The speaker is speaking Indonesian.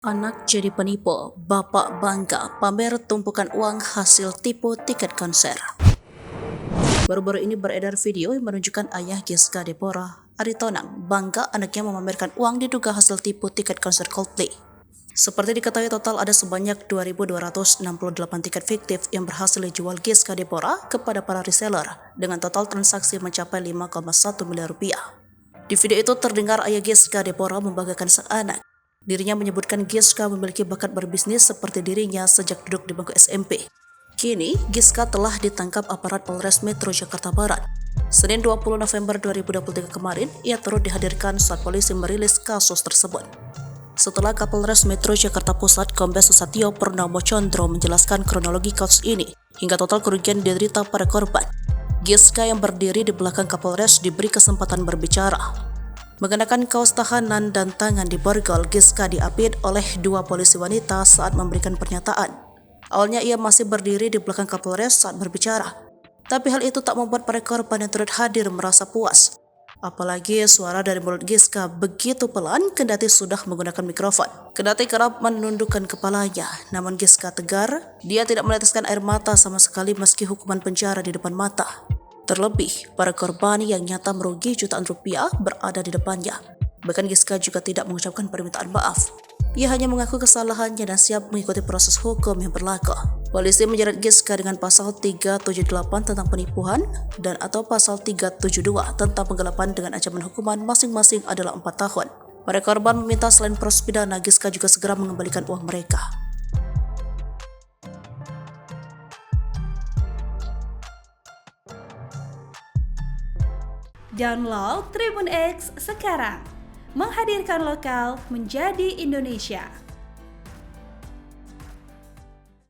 Anak jadi penipu, bapak bangga pamer tumpukan uang hasil tipu tiket konser. Baru-baru ini beredar video yang menunjukkan ayah Giska Deborah, Aritonang, bangga anaknya memamerkan uang diduga hasil tipu tiket konser Coldplay. Seperti diketahui total ada sebanyak 2.268 tiket fiktif yang berhasil dijual Giska Deborah kepada para reseller dengan total transaksi mencapai 5,1 miliar rupiah. Di video itu terdengar ayah Giska Deborah membanggakan sang anak. Dirinya menyebutkan Giska memiliki bakat berbisnis seperti dirinya sejak duduk di bangku SMP. Kini, Giska telah ditangkap aparat Polres Metro Jakarta Barat. Senin 20 November 2023 kemarin, ia turut dihadirkan saat polisi merilis kasus tersebut. Setelah Kapolres Metro Jakarta Pusat Kombes Susatyo Purnomo Condro menjelaskan kronologi kasus ini, hingga total kerugian diderita para korban. Giska yang berdiri di belakang Kapolres diberi kesempatan berbicara. Mengenakan kaos tahanan dan tangan di borgol, Giska diapit oleh dua polisi wanita saat memberikan pernyataan. Awalnya ia masih berdiri di belakang Kapolres saat berbicara. Tapi hal itu tak membuat para korban yang turut hadir merasa puas. Apalagi suara dari mulut Giska begitu pelan kendati sudah menggunakan mikrofon. Kendati kerap menundukkan kepalanya, namun Giska tegar, dia tidak meneteskan air mata sama sekali meski hukuman penjara di depan mata. Terlebih, para korban yang nyata merugi jutaan rupiah berada di depannya. Bahkan Giska juga tidak mengucapkan permintaan maaf. Ia hanya mengaku kesalahannya dan siap mengikuti proses hukum yang berlaku. Polisi menjerat Giska dengan pasal 378 tentang penipuan dan atau pasal 372 tentang penggelapan dengan ancaman hukuman masing-masing adalah 4 tahun. Para korban meminta selain proses pidana, Giska juga segera mengembalikan uang mereka. Download Tribun X sekarang, menghadirkan lokal menjadi Indonesia.